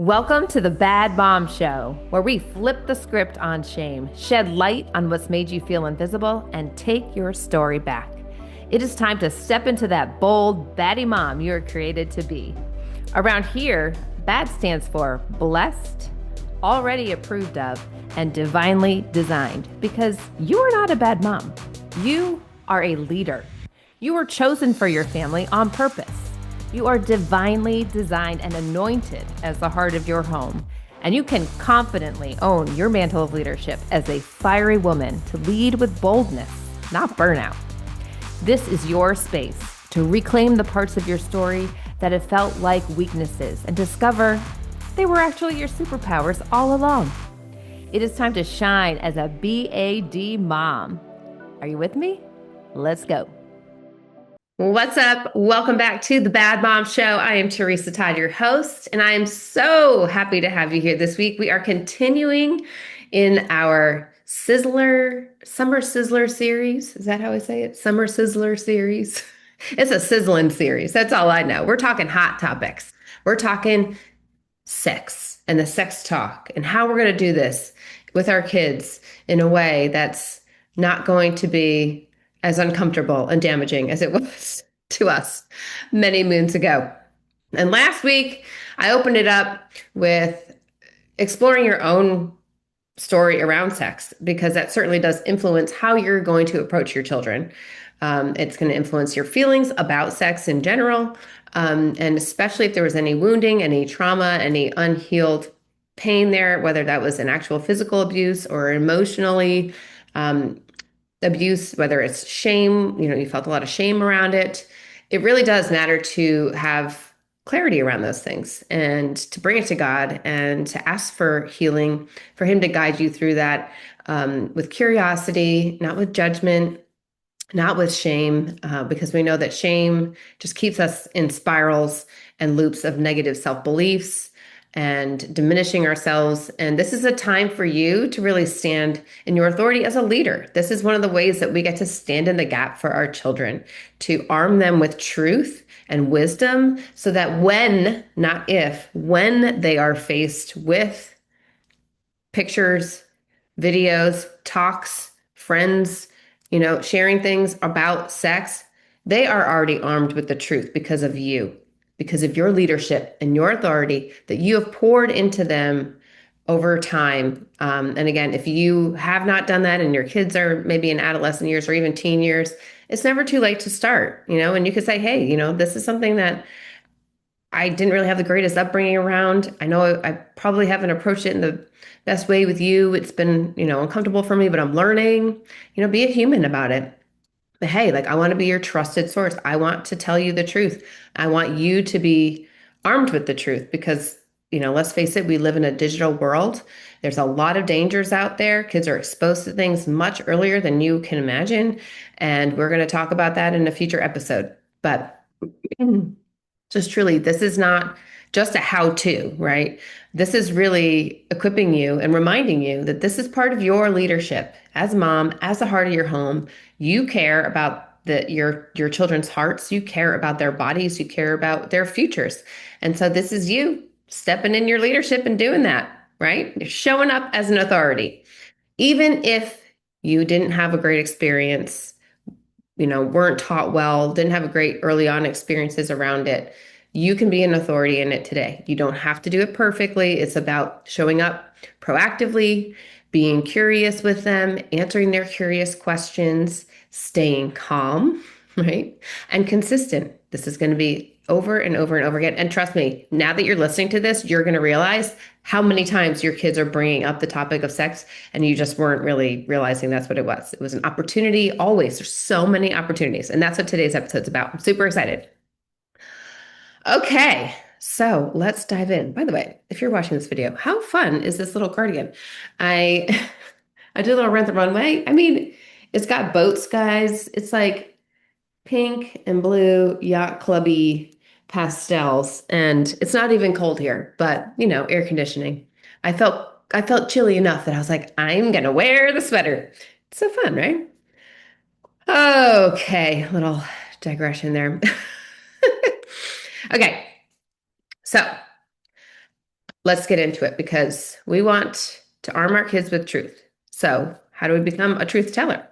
Welcome to the Bad Mom Show, where we flip the script on shame, shed light on what's made you feel invisible, and take your story back. It is time to step into that bold, baddie mom you were created to be. Around here, BAD stands for blessed, already approved of, and divinely designed, because you are not a bad mom. You are a leader. You were chosen for your family on purpose. You are divinely designed and anointed as the heart of your home, and you can confidently own your mantle of leadership as a fiery woman to lead with boldness, not burnout. This is your space to reclaim the parts of your story that have felt like weaknesses and discover they were actually your superpowers all along. It is time to shine as a BAD mom. Are you with me? Let's go. What's up? Welcome back to the Bad Mom Show. I am Teresa Todd, your host, and I am so happy to have you here this week. We are continuing in our Summer Sizzler Series. Is that how I say it? Summer Sizzler Series. It's a sizzling series. That's all I know. We're talking hot topics. We're talking sex and the sex talk and how we're going to do this with our kids in a way that's not going to be as uncomfortable and damaging as it was to us many moons ago. And last week, I opened it up with exploring your own story around sex, because that certainly does influence how you're going to approach your children. It's going to influence your feelings about sex in general, and especially if there was any wounding, any trauma, any unhealed pain there, whether that was an actual physical abuse or emotionally abuse, whether it's shame, you felt a lot of shame around it. It really does matter to have clarity around those things and to bring it to God and to ask for healing, for Him to guide you through that with curiosity, not with judgment, not with shame, because we know that shame just keeps us in spirals and loops of negative self-beliefs and diminishing ourselves. And this is a time for you to really stand in your authority as a leader. This is one of the ways that we get to stand in the gap for our children, to arm them with truth and wisdom so that when, not if, when they are faced with pictures, videos, talks, friends, sharing things about sex, they are already armed with the truth because of you, because of your leadership and your authority that you have poured into them over time. And again, if you have not done that and your kids are maybe in adolescent years or even teen years, it's never too late to start, and you could say, hey, this is something that I didn't really have the greatest upbringing around. I know I probably haven't approached it in the best way with you. It's been, uncomfortable for me, but I'm learning, be a human about it. But hey, I want to be your trusted source. I want to tell you the truth. I want you to be armed with the truth because, let's face it, we live in a digital world. There's a lot of dangers out there. Kids are exposed to things much earlier than you can imagine. And we're going to talk about that in a future episode. But just truly, this is not just a how-to, right? This is really equipping you and reminding you that this is part of your leadership as mom, as the heart of your home. You care about your children's hearts. You care about their bodies. You care about their futures. And so this is you stepping in your leadership and doing that, right? You're showing up as an authority. Even if you didn't have a great experience, weren't taught well, didn't have a great early on experiences around it, you can be an authority in it today. You don't have to do it perfectly. It's about showing up proactively, being curious with them, answering their curious questions, staying calm, right? And consistent. This is going to be over and over and over again. And trust me, now that you're listening to this, you're going to realize how many times your kids are bringing up the topic of sex and you just weren't really realizing that's what it was. It was an opportunity always. There's so many opportunities. And that's what today's episode's about. I'm super excited. Okay, so let's dive in. By the way, if you're watching this video, how fun is this little cardigan? I I did a little Rent the Runway. I mean, it's got boats, guys. It's like pink and blue yacht clubby pastels, and it's not even cold here, but air conditioning. I felt chilly enough that I was like, I'm gonna wear the sweater. It's so fun, right? Okay, little digression there. Okay, so let's get into it because we want to arm our kids with truth. So, how do we become a truth teller?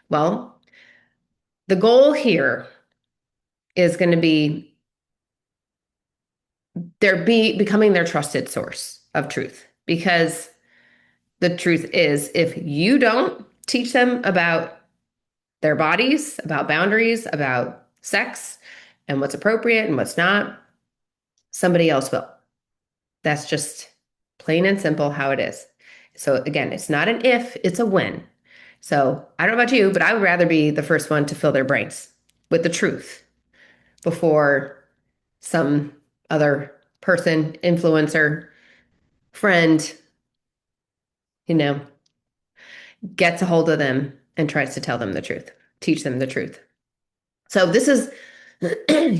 Well, the goal here is going to be becoming their trusted source of truth because the truth is if you don't teach them about their bodies, about boundaries, about sex and what's appropriate and what's not, somebody else will. That's just plain and simple how it is. So again, it's not an if, it's a when. So I don't know about you, but I would rather be the first one to fill their brains with the truth before some other person, influencer, friend, you know, gets a hold of them and tries to tell them the truth, teach them the truth. So this is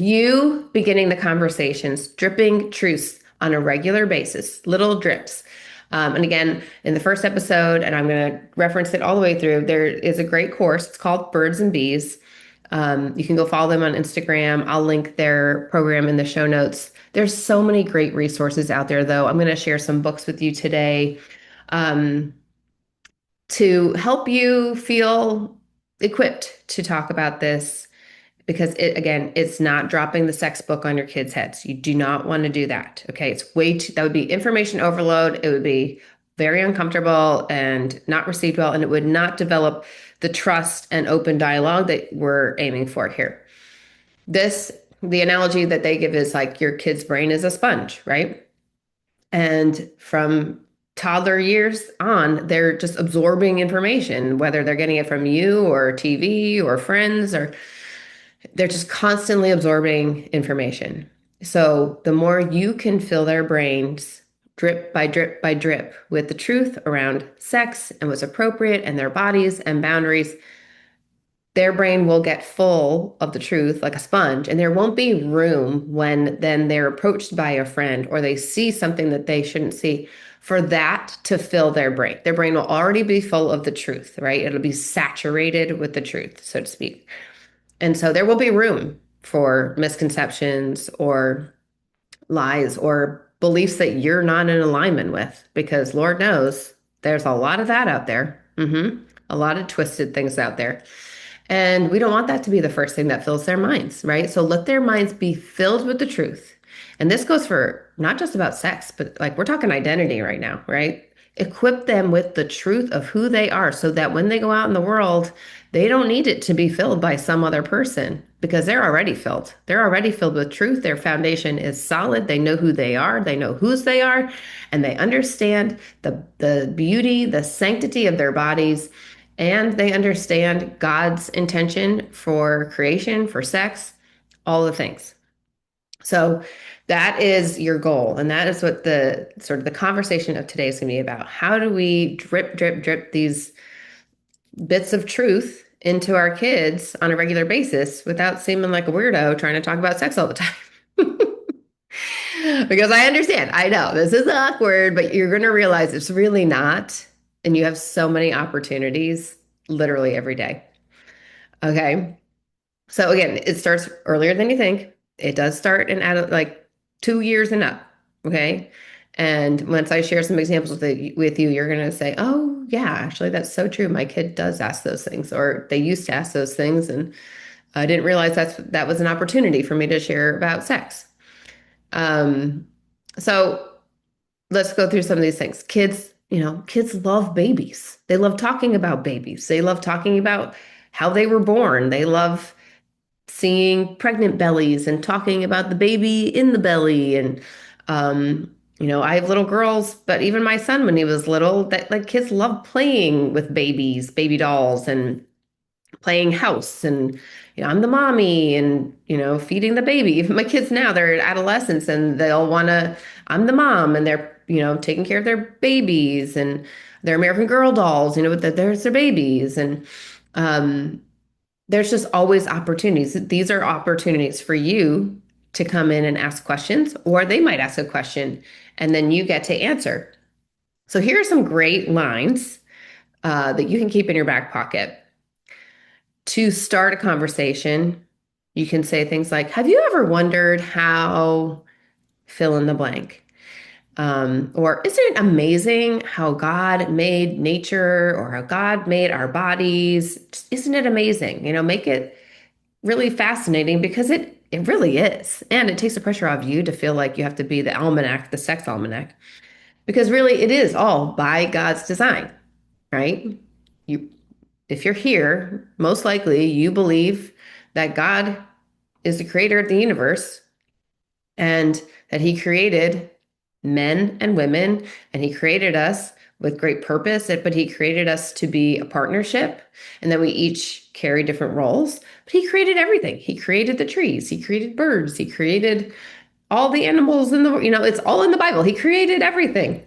you beginning the conversations, dripping truths on a regular basis, little drips. And again, in the first episode, and I'm going to reference it all the way through, there is a great course. It's called Birds and Bees. You can go follow them on Instagram. I'll link their program in the show notes. There's so many great resources out there, though. I'm going to share some books with you today um, to help you feel equipped to talk about this because it's not dropping the sex book on your kids' heads. You do not want to do that. Okay. It's that would be information overload. It would be very uncomfortable and not received well, and it would not develop the trust and open dialogue that we're aiming for here. The analogy that they give is like your kid's brain is a sponge, right? And from toddler years on, they're just absorbing information, whether they're getting it from you or TV or friends, or they're just constantly absorbing information. So the more you can fill their brains drip by drip by drip with the truth around sex and what's appropriate and their bodies and boundaries, their brain will get full of the truth like a sponge, and there won't be room when then they're approached by a friend or they see something that they shouldn't see for that to fill their brain. Their brain will already be full of the truth, right? It'll be saturated with the truth, so to speak. And so there will be room for misconceptions or lies or beliefs that you're not in alignment with, because Lord knows there's a lot of that out there. A lot of twisted things out there. And we don't want that to be the first thing that fills their minds, right? So let their minds be filled with the truth. And this goes for not just about sex, but like we're talking identity right now, right? Equip them with the truth of who they are so that when they go out in the world, they don't need it to be filled by some other person because they're already filled. They're already filled with truth. Their foundation is solid. They know who they are. They know whose they are, and they understand the beauty, the sanctity of their bodies, and they understand God's intention for creation, for sex, all the things. So that is your goal. And that is what the sort of the conversation of today is going to be about. How do we drip, drip, drip these bits of truth into our kids on a regular basis without seeming like a weirdo trying to talk about sex all the time? Because I understand, I know this is awkward, but you're going to realize it's really not. And you have so many opportunities literally every day. Okay. So again, it starts earlier than you think. It does start in like 2 years and up. Okay. And once I share some examples with you, you're going to say, oh, yeah, actually, that's so true. My kid does ask those things, or they used to ask those things. And I didn't realize that was an opportunity for me to share about sex. Um, so let's go through some of these things. Kids love babies. They love talking about babies. They love talking about how they were born. They love seeing pregnant bellies and talking about the baby in the belly. And, I have little girls, but even my son, when he was little, that like kids love playing with babies, baby dolls, and playing house. And, I'm the mommy and, feeding the baby. Even my kids now, they're adolescents and I'm the mom and they're, taking care of their babies and their American Girl dolls, there's their babies. And, there's just always opportunities. These are opportunities for you to come in and ask questions, or they might ask a question and then you get to answer. So here are some great lines that you can keep in your back pocket. To start a conversation, you can say things like, have you ever wondered how fill in the blank? Or isn't it amazing how God made nature or how God made our bodies? Just, isn't it amazing? Make it really fascinating because it really is. And it takes the pressure off you to feel like you have to be the almanac, the sex almanac, because really it is all by God's design, right? You, if you're here, most likely you believe that God is the creator of the universe and that he created men and women and he created us with great purpose, but he created us to be a partnership and that we each carry different roles. But he created everything. He created the trees, he created birds, he created all the animals in the, it's all in the Bible. He created everything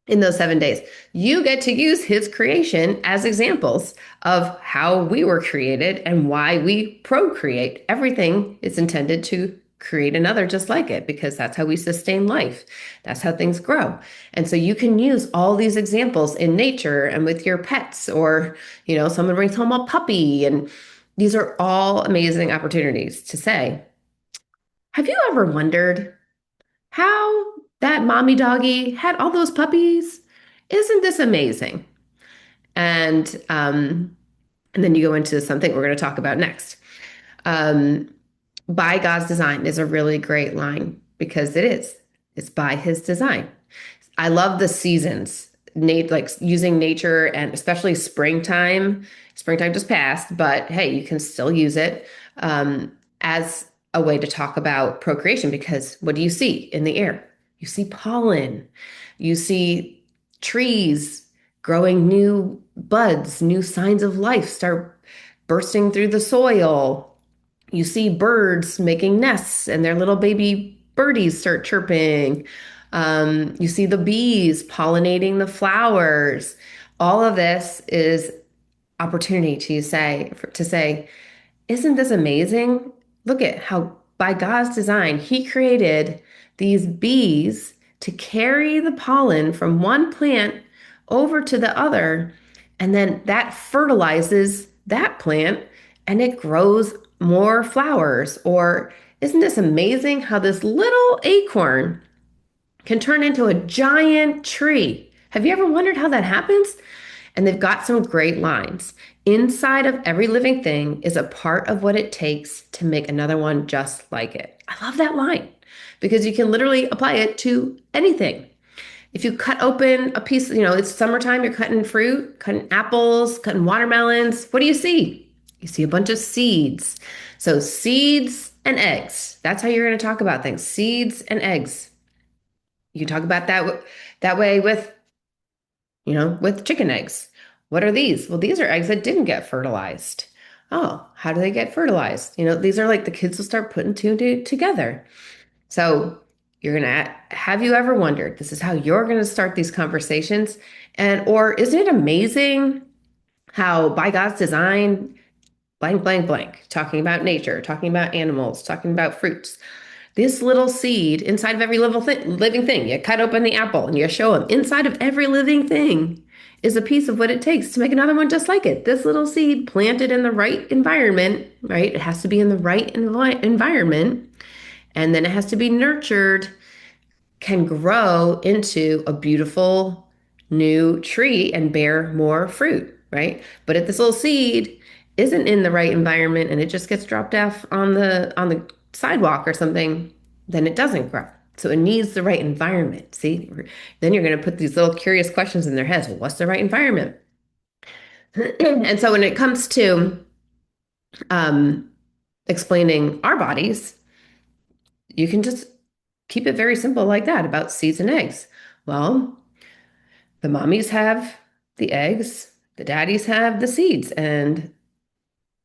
in those 7 days. You get to use his creation as examples of how we were created and why we procreate. Everything is intended to create another just like it because that's how we sustain life. That's how things grow. And so you can use all these examples in nature and with your pets, or, someone brings home a puppy. And these are all amazing opportunities to say, have you ever wondered how that mommy doggy had all those puppies? Isn't this amazing? And and then you go into something we're going to talk about next. Um, by God's design is a really great line because it is. It's by his design. I love the seasons, like using nature and especially springtime. Springtime just passed, but hey, you can still use it as a way to talk about procreation because what do you see in the air? You see pollen, you see trees growing new buds, new signs of life start bursting through the soil. You see birds making nests and their little baby birdies start chirping. You see the bees pollinating the flowers. All of this is opportunity to say, isn't this amazing? Look at how by God's design, he created these bees to carry the pollen from one plant over to the other. And then that fertilizes that plant and it grows more flowers. Or isn't this amazing how this little acorn can turn into a giant tree? Have you ever wondered how that happens? And they've got some great lines. Inside of every living thing is a part of what it takes to make another one just like it. I love that line because you can literally apply it to anything. If you cut open a piece, it's summertime, you're cutting fruit, cutting apples, cutting watermelons. What do you see? You see a bunch of seeds. So seeds and eggs. That's how you're going to talk about things. Seeds and eggs. You can talk about that way with chicken eggs. What are these? Well, these are eggs that didn't get fertilized. Oh, how do they get fertilized? These are like the kids will start putting two together. So you're going to, have you ever wondered, this is how you're going to start these conversations? Or isn't it amazing how by God's design, blank, blank, blank, talking about nature, talking about animals, talking about fruits, this little seed inside of every living thing. You cut open the apple and you show them inside of every living thing is a piece of what it takes to make another one just like it. This little seed planted in the right environment, right? It has to be in the right environment. And then it has to be nurtured, can grow into a beautiful new tree and bear more fruit, right? But if this little seed isn't in the right environment and it just gets dropped off on the sidewalk or something, then it doesn't grow. So it needs the right environment. See, then you're going to put these little curious questions in their heads. Well, what's the right environment? And so when it comes to um, explaining our bodies, you can just keep it very simple like that about seeds and eggs. Well, the mommies have the eggs, the daddies have the seeds, and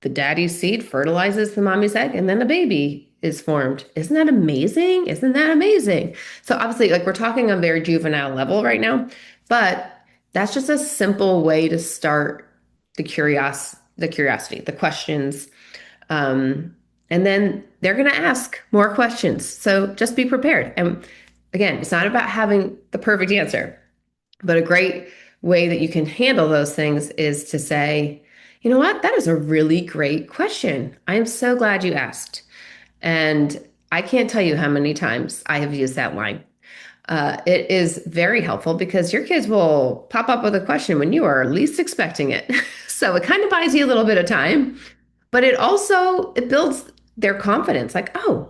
the daddy's seed fertilizes the mommy's egg, and then a baby is formed. Isn't that amazing? Isn't that amazing? So obviously, like we're talking on a very juvenile level right now, but that's just a simple way to start the curiosity, the questions. And then they're going to ask more questions. So just be prepared. And again, it's not about having the perfect answer, but a great way that you can handle those things is to say, you know what? That is a really great question. I am so glad you asked. And I can't tell you how many times I have used that line. It is very helpful because your kids will pop up with a question when you are least expecting it. So it kind of buys you a little bit of time, but it builds their confidence. Like, oh,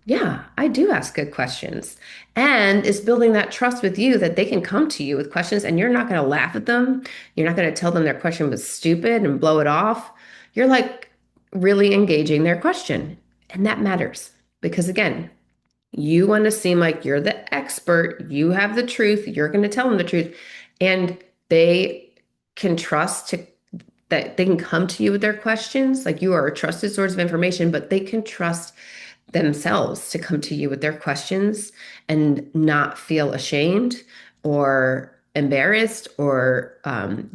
yeah, I do ask good questions. And it's building that trust with you that they can come to you with questions and you're not going to laugh at them. You're not going to tell them their question was stupid and blow it off. You're like really engaging their question. And that matters because, again, you want to seem like you're the expert. You have the truth. You're going to tell them the truth. And they can trust that they can come to you with their questions. Like you are a trusted source of information, but they can trust themselves to come to you with their questions and not feel ashamed or embarrassed or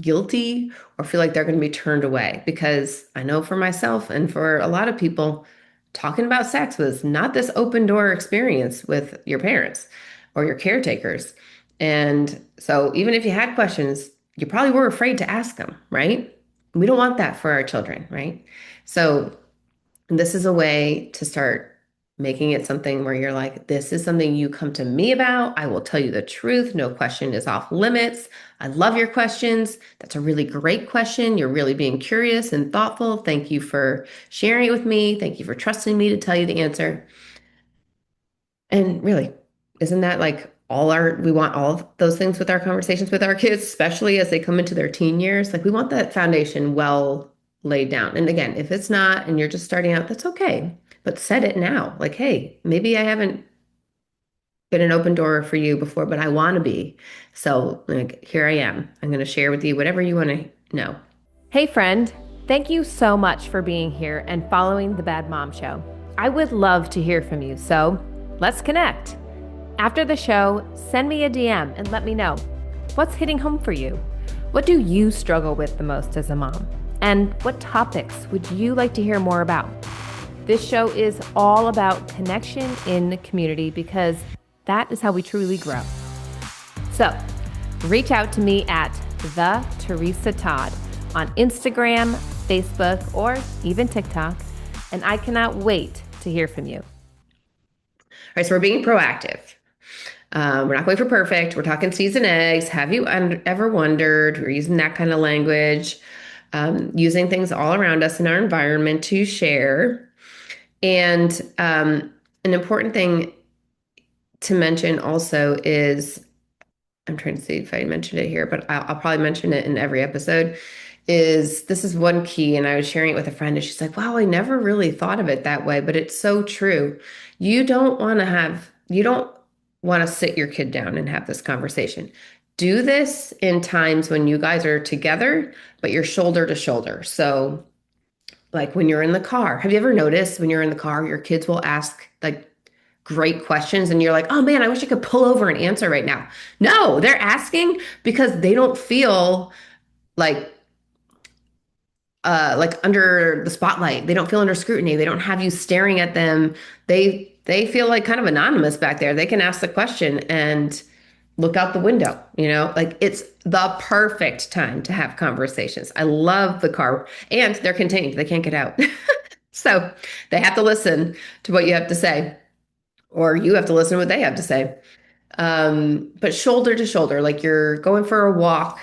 guilty or feel like they're going to be turned away. Because I know for myself and for a lot of people, talking about sex was not this open door experience with your parents or your caretakers. And so even if you had questions, you probably were afraid to ask them, right? We don't want that for our children, right? So this is a way to start making it something where you're like, this is something you come to me about. I will tell you the truth. No question is off limits. I love your questions. That's a really great question. You're really being curious and thoughtful. Thank you for sharing it with me. Thank you for trusting me to tell you the answer. And really, isn't that like we want all of those things with our conversations with our kids, especially as they come into their teen years? Like we want that foundation well laid down. And again, if it's not and you're just starting out, that's okay. But set it now. Like, hey, maybe I haven't been an open door for you before, but I want to be. So, like, here I am. I'm going to share with you whatever you want to know. Hey, friend. Thank you so much for being here and following the Bad Mom Show. I would love to hear from you, so let's connect. After the show, send me a DM and let me know what's hitting home for you. What do you struggle with the most as a mom? And what topics would you like to hear more about? This show is all about connection in the community because that is how we truly grow. So reach out to me at the Teresa Todd on Instagram, Facebook, or even TikTok, and I cannot wait to hear from you. All right, so we're being proactive. We're not going for perfect. We're talking seasoned eggs. Have you ever wondered? We're using that kind of language, using things all around us in our environment to share. And an important thing to mention also is, I'm trying to see if I mentioned it here, but I'll probably mention it in every episode, this is one key. And I was sharing it with a friend and she's like, wow, I never really thought of it that way, but it's so true. You don't want to sit your kid down and have this conversation. Do this in times when you guys are together, but you're shoulder to shoulder. So like when you're in the car, have you ever noticed when you're in the car, your kids will ask like great questions and you're like, oh man, I wish I could pull over and answer right now. No, they're asking because they don't feel like under the spotlight. They don't feel under scrutiny. They don't have you staring at them. They feel like kind of anonymous back there. They can ask the question and look out the window, like it's the perfect time to have conversations. I love the car and they're contained. They can't get out. So they have to listen to what you have to say, or you have to listen to what they have to say. But shoulder to shoulder, like you're going for a walk,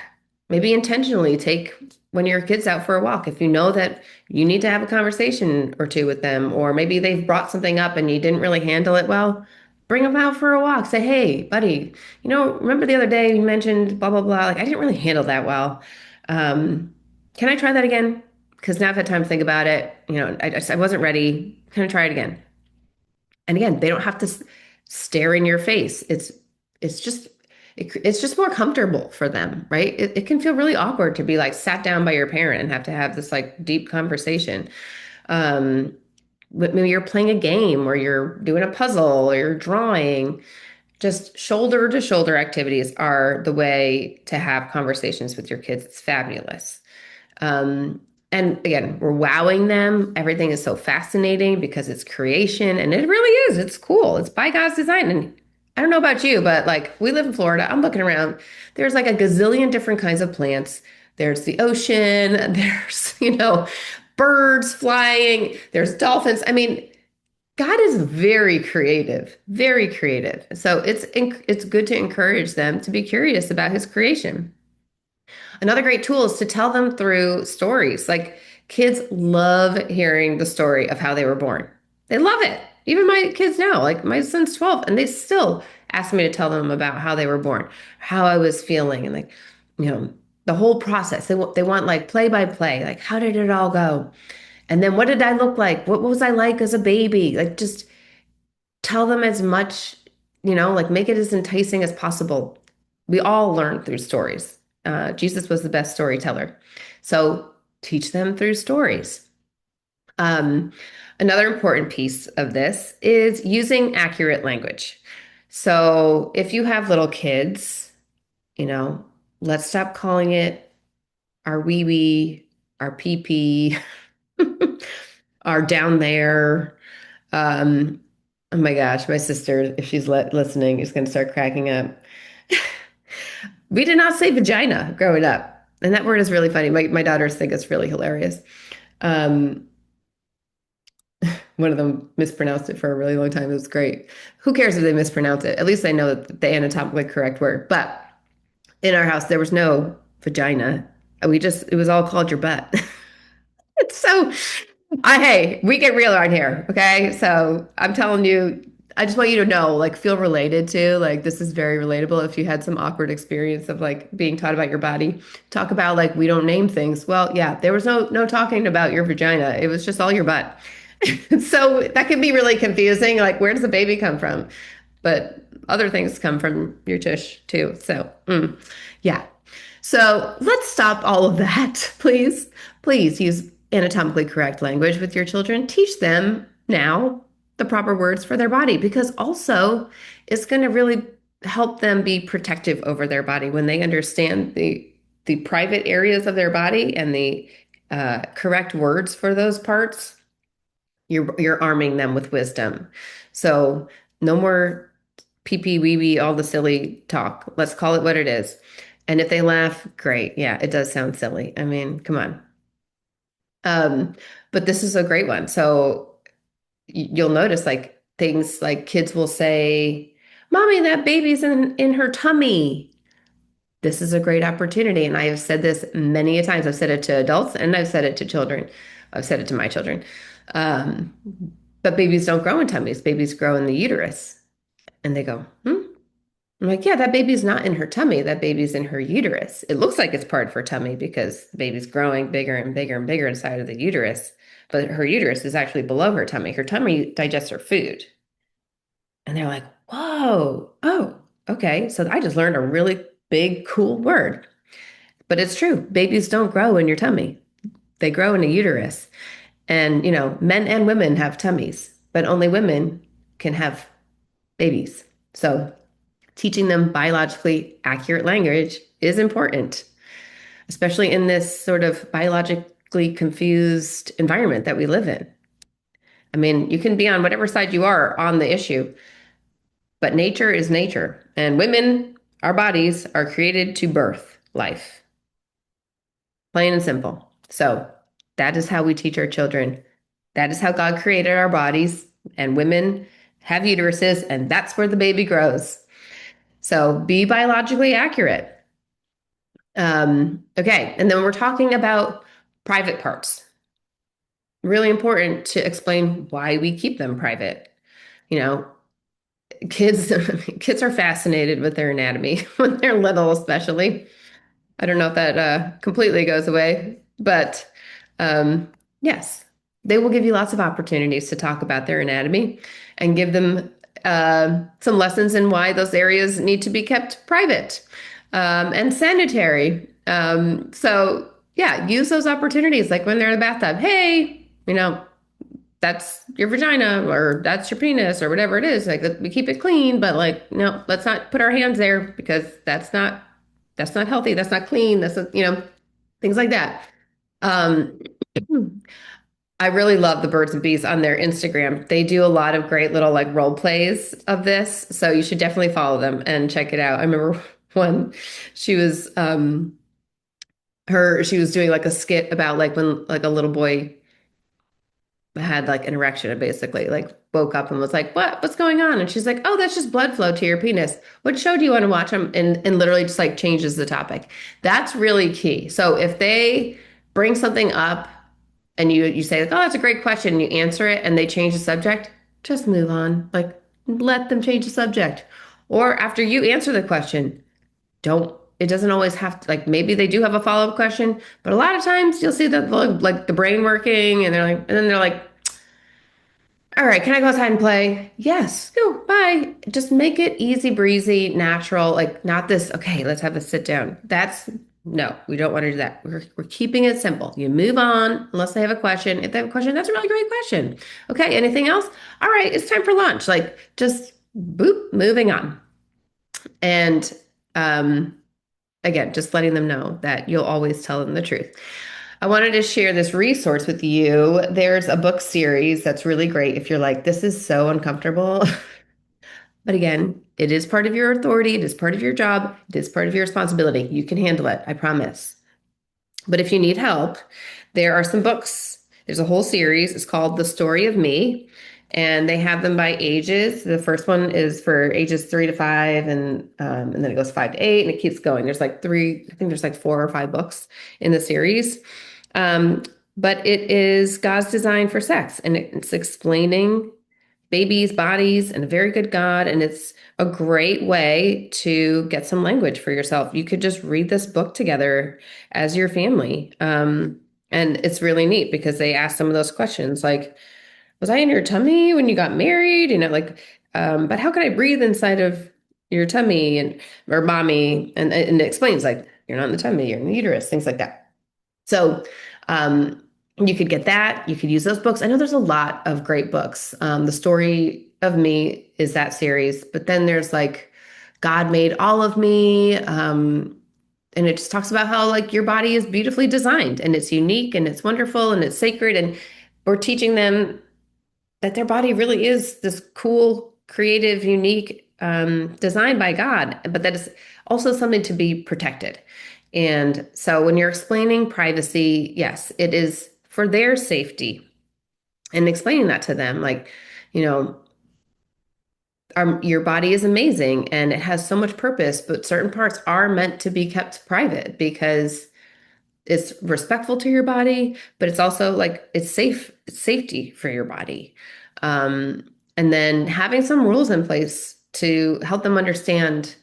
maybe intentionally take when your kid's out for a walk. If you know that you need to have a conversation or two with them, or maybe they've brought something up and you didn't really handle it well, bring them out for a walk. Say, hey, buddy, remember the other day you mentioned blah, blah, blah. Like, I didn't really handle that well. Can I try that again? Because now I've had time to think about it. I wasn't ready. Can I try it again? And again, they don't have to stare in your face. It's just more comfortable for them, right? It can feel really awkward to be like sat down by your parent and have to have this like deep conversation. Maybe you're playing a game or you're doing a puzzle or you're drawing. Just shoulder to shoulder activities are the way to have conversations with your kids. It's fabulous. And again, we're wowing them. Everything is so fascinating because it's creation and it really is. It's cool. It's by God's design. And I don't know about you, but like we live in Florida. I'm looking around. There's like a gazillion different kinds of plants. There's the ocean. There's, birds flying. There's dolphins. I mean, God is very creative, very creative. So it's good to encourage them to be curious about his creation. Another great tool is to tell them through stories. Like kids love hearing the story of how they were born. They love it. Even my kids now, like my son's 12, and they still ask me to tell them about how they were born, how I was feeling, and like, you know, the whole process. They want like play by play, like how did it all go? And then what did I look like? What was I like as a baby? Like just tell them as much, like make it as enticing as possible. We all learn through stories. Jesus was the best storyteller. So teach them through stories. Um, Another important piece of this is using accurate language. So if you have little kids, you know, let's stop calling it our wee wee, our pee pee, our down there. Oh my gosh, my sister, if she's listening, is going to start cracking up. We did not say vagina growing up. And that word is really funny. My daughters think it's really hilarious. Um, One of them mispronounced it for a really long time. It was great. Who cares if they mispronounce it? At least I know the anatomically correct word. But in our house, there was no vagina. It was all called your butt. So hey, we get real on here, okay? So I'm telling you, I just want you to know, like, feel related to, like, this is very relatable. If you had some awkward experience of like being taught about your body, talk about like we don't name things. Well, yeah, there was no talking about your vagina. It was just all your butt. So that can be really confusing. Like, where does the baby come from? But other things come from your tush too. So, yeah. So let's stop all of that, please. Please use anatomically correct language with your children. Teach them now the proper words for their body because also it's going to really help them be protective over their body when they understand the private areas of their body and the correct words for those parts. You're arming them with wisdom. So no more pee pee wee wee, all the silly talk. Let's call it what it is. And if they laugh, great. Yeah, it does sound silly. I mean, come on. Um, but this is a great one. So you'll notice like things like kids will say, "Mommy, that baby's in her tummy." This is a great opportunity. And I have said this many a times. I've said it to adults and I've said it to children. I've said it to my children. Um, but babies don't grow in tummies. Babies grow in the uterus. And they go, hmm? I'm like, yeah, that baby's not in her tummy. That baby's in her uterus. It looks like it's part of her tummy because the baby's growing bigger and bigger and bigger inside of the uterus. But her uterus is actually below her tummy. Her tummy digests her food. And they're like, whoa, oh, okay. So I just learned a really big, cool word. But it's true. Babies don't grow in your tummy. They grow in a uterus. And, men and women have tummies, but only women can have babies. So teaching them biologically accurate language is important, especially in this sort of biologically confused environment that we live in. I mean, you can be on whatever side you are on the issue, but nature is nature. And women, our bodies are created to birth life, plain and simple. So that is how we teach our children. That is how God created our bodies. And women have uteruses, and that's where the baby grows. So be biologically accurate. Okay, and then we're talking about private parts. Really important to explain why we keep them private. You know, kids kids are fascinated with their anatomy when they're little, especially. I don't know if that completely goes away, but yes, they will give you lots of opportunities to talk about their anatomy and give them some lessons in why those areas need to be kept private and sanitary. So, yeah, use those opportunities like when they're in the bathtub. Hey, that's your vagina or that's your penis or whatever it is. Like we keep it clean, but like, no, let's not put our hands there because that's not healthy. That's not clean. That's not, things like that. Um, I really love the birds and bees on their Instagram. They do a lot of great little like role plays of this. So you should definitely follow them and check it out. I remember one, she was she was doing like a skit about like when like a little boy had like an erection and basically like woke up and was like, what's going on? And she's like, oh, that's just blood flow to your penis. What show do you want to watch? And literally just like changes the topic. That's really key. So if they bring something up and you say like, oh, that's a great question, and you answer it and they change the subject, just move on. Like let them change the subject. Or after you answer the question, don't it doesn't always have to, like, maybe they do have a follow-up question, but a lot of times you'll see that like the brain working and they're like, and then they're like, all right, can I go outside and play? Yes, go, bye. Just make it easy breezy, natural, like not this, okay, let's have a sit down. That's no, we don't want to do that. We're keeping it simple. You move on unless they have a question. If they have a question, that's a really great question. Okay, anything else? All right, it's time for lunch. Like just boop, moving on. And again, just letting them know that you'll always tell them the truth. I wanted to share this resource with you. There's a book series that's really great if you're like, this is so uncomfortable. But again, it is part of your authority, it is part of your job, it is part of your responsibility. You can handle it, I promise. But if you need help, there are some books. There's a whole series. It's called The Story of Me, and they have them by ages. The first one is for ages 3 to 5, and then it goes 5 to 8, and it keeps going. There's like three, I think there's like 4 or 5 books in the series. Um, but it is God's design for sex, and it's explaining babies' bodies and a very good God. And it's a great way to get some language for yourself. You could just read this book together as your family. And it's really neat because they ask some of those questions like, was I in your tummy when you got married? Like, but how could I breathe inside of your tummy and or mommy? And it explains like you're not in the tummy, you're in the uterus, things like that. So you could get that. You could use those books. I know there's a lot of great books. The Story of Me is that series, but then there's like God Made All of Me. And it just talks about how like your body is beautifully designed and it's unique and it's wonderful and it's sacred. And we're teaching them that their body really is this cool, creative, unique design by God, but that is also something to be protected. And so when you're explaining privacy, yes, it is for their safety and explaining that to them, like, you know, your body is amazing and it has so much purpose, but certain parts are meant to be kept private because it's respectful to your body, but it's also like it's safety for your body. And then having some rules in place to help them understand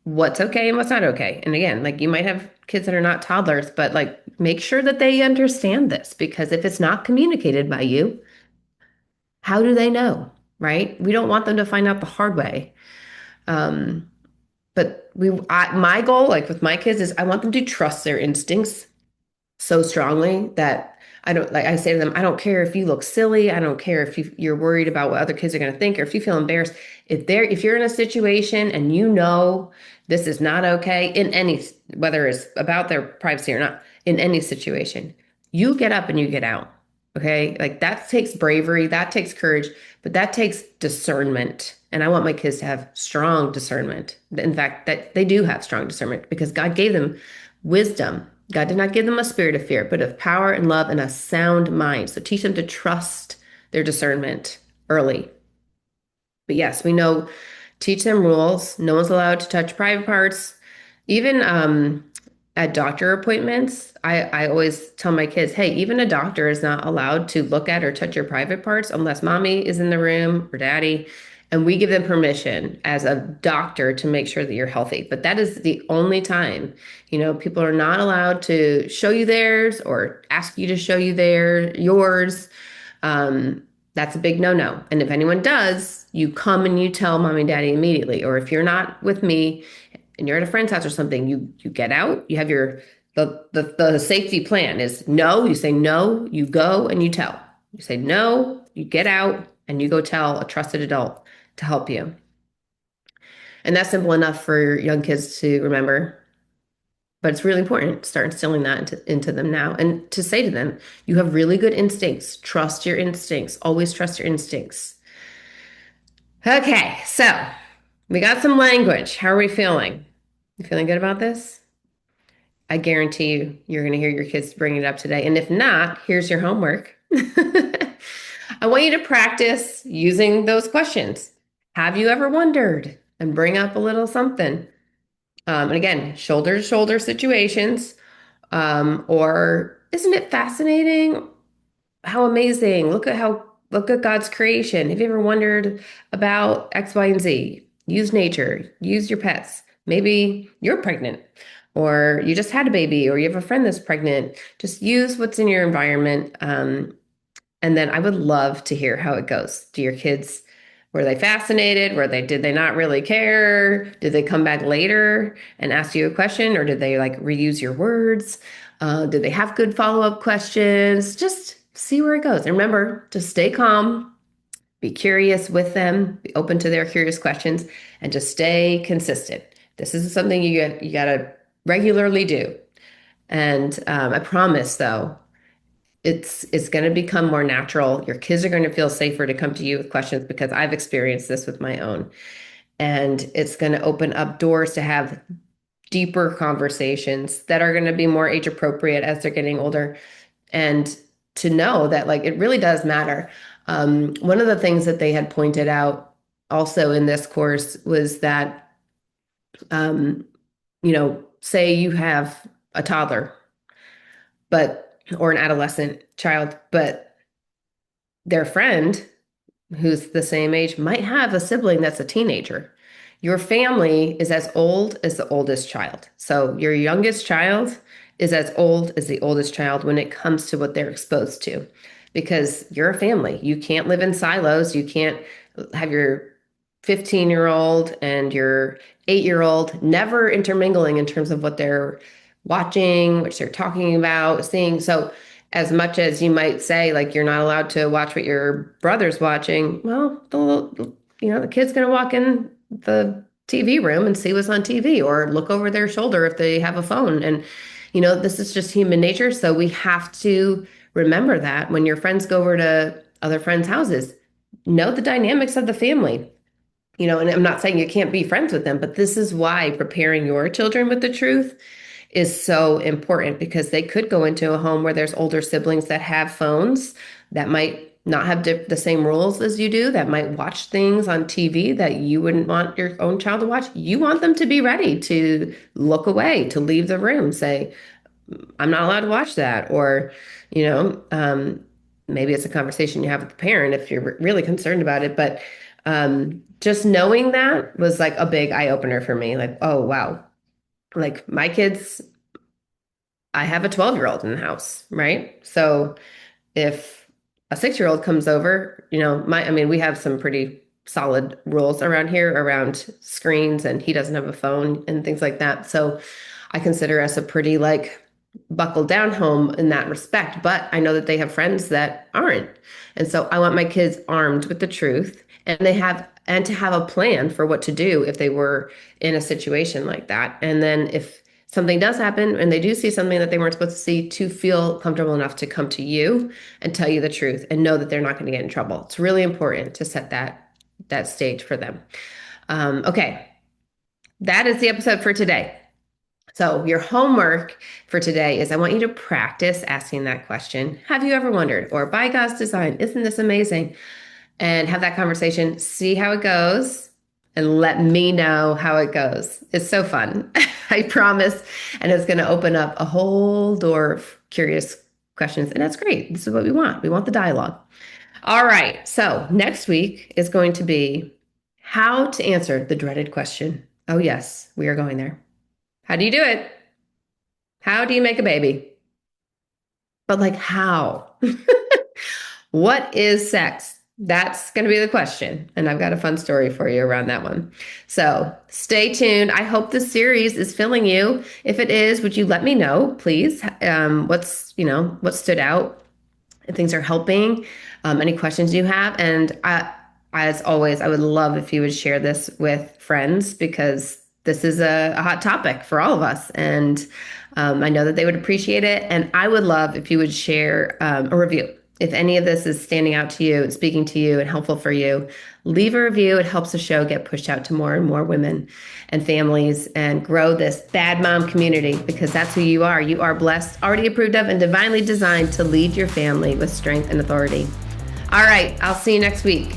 what's okay and what's not okay. And again, like you might have kids that are not toddlers, but like make sure that they understand this because if it's not communicated by you, how do they know? Right? We don't want them to find out the hard way. Um, my goal, like with my kids, is I want them to trust their instincts so strongly that I don't like I say to them, I don't care if you look silly, I don't care if you're worried about what other kids are going to think or if you feel embarrassed. If you're in a situation and you know this is not okay in any whether it's about their privacy or not, in any situation, you get up and you get out. Okay? Like that takes bravery, that takes courage, but that takes discernment. And I want my kids to have strong discernment. In fact, that they do have strong discernment because God gave them wisdom. God did not give them a spirit of fear, but of power and love and a sound mind. So teach them to trust their discernment early. But yes, we know, teach them rules. No one's allowed to touch private parts. Even at doctor appointments, I always tell my kids, hey, even a doctor is not allowed to look at or touch your private parts unless mommy is in the room or daddy. And we give them permission as a doctor to make sure that you're healthy. But that is the only time, people are not allowed to show you theirs or ask you to show you yours. That's a big no-no. And if anyone does, you come and you tell mommy and daddy immediately. Or if you're not with me and you're at a friend's house or something, you get out, you have the safety plan is no, you say no, you go and you tell. You say no, you get out and you go tell a trusted adult to help you. And that's simple enough for young kids to remember. But it's really important to start instilling that into them now and to say to them, you have really good instincts. Trust your instincts. Always trust your instincts. Okay, so we got some language. How are we feeling? You feeling good about this? I guarantee you're going to hear your kids bring it up today. And if not, here's your homework. I want you to practice using those questions. Have you ever wondered? And bring up a little something. And again, shoulder to shoulder situations. Or isn't it fascinating? How amazing. Look at God's creation. Have you ever wondered about X, Y, and Z? Use nature, use your pets. Maybe you're pregnant, or you just had a baby, or you have a friend that's pregnant. Just use what's in your environment. And then I would love to hear how it goes. Do your kids, were they fascinated? Did they not really care? Did they come back later and ask you a question, or did they like reuse your words? Did they have good follow-up questions? Just see where it goes. And remember to stay calm, be curious with them, be open to their curious questions, and just stay consistent. This is something you gotta regularly do. And I promise, though, it's going to become more natural. Your kids are going to feel safer to come to you with questions because I've experienced this with my own. And it's going to open up doors to have deeper conversations that are going to be more age appropriate as they're getting older. And to know that like it really does matter. One of the things that they had pointed out also in this course was that, say you have a toddler, or an adolescent child, but their friend who's the same age might have a sibling that's a teenager. Your family is as old as the oldest child. So your youngest child is as old as the oldest child when it comes to what they're exposed to, because you're a family. You can't live in silos. You can't have your 15-year-old and your 8-year-old never intermingling in terms of what they're watching, which they're talking about, seeing. So as much as you might say, like, you're not allowed to watch what your brother's watching, well, the kid's going to walk in the TV room and see what's on TV, or look over their shoulder if they have a phone. And, this is just human nature. So we have to remember that when your friends go over to other friends' houses, know the dynamics of the family. And I'm not saying you can't be friends with them, but this is why preparing your children with the truth is so important, because they could go into a home where there's older siblings that have phones that might not have the same rules as you do, that might watch things on TV that you wouldn't want your own child to watch. You want them to be ready to look away, to leave the room, say, I'm not allowed to watch that. Or, maybe it's a conversation you have with the parent if you're really concerned about it. But just knowing that was like a big eye opener for me. Like, oh, wow. Like my kids, I have a 12-year-old in the house, right? So if a 6-year-old comes over, we have some pretty solid rules around here around screens, and he doesn't have a phone and things like that. So I consider us a pretty like buckled down home in that respect, but I know that they have friends that aren't. And so I want my kids armed with the truth, and to have a plan for what to do if they were in a situation like that. And then if something does happen and they do see something that they weren't supposed to see, to feel comfortable enough to come to you and tell you the truth and know that they're not going to get in trouble. It's really important to set that stage for them. Okay. That is the episode for today. So your homework for today is I want you to practice asking that question. Have you ever wondered? Or by God's design, isn't this amazing? And have that conversation, see how it goes, and let me know how it goes. It's so fun. I promise. And it's going to open up a whole door of curious questions. And that's great. This is what we want. We want the dialogue. All right. So next week is going to be how to answer the dreaded question. Oh, yes, we are going there. How do you do it? How do you make a baby? But like, how? What is sex? That's going to be the question. And I've got a fun story for you around that one. So stay tuned. I hope this series is filling you. If it is, would you let me know, please? What stood out? If things are helping, any questions you have. And as always, I would love if you would share this with friends, because this is a hot topic for all of us. And I know that they would appreciate it. And I would love if you would share a review. If any of this is standing out to you and speaking to you and helpful for you, leave a review. It helps the show get pushed out to more and more women and families and grow this bad mom community, because that's who you are. You are blessed, already approved of, and divinely designed to lead your family with strength and authority. All right, I'll see you next week.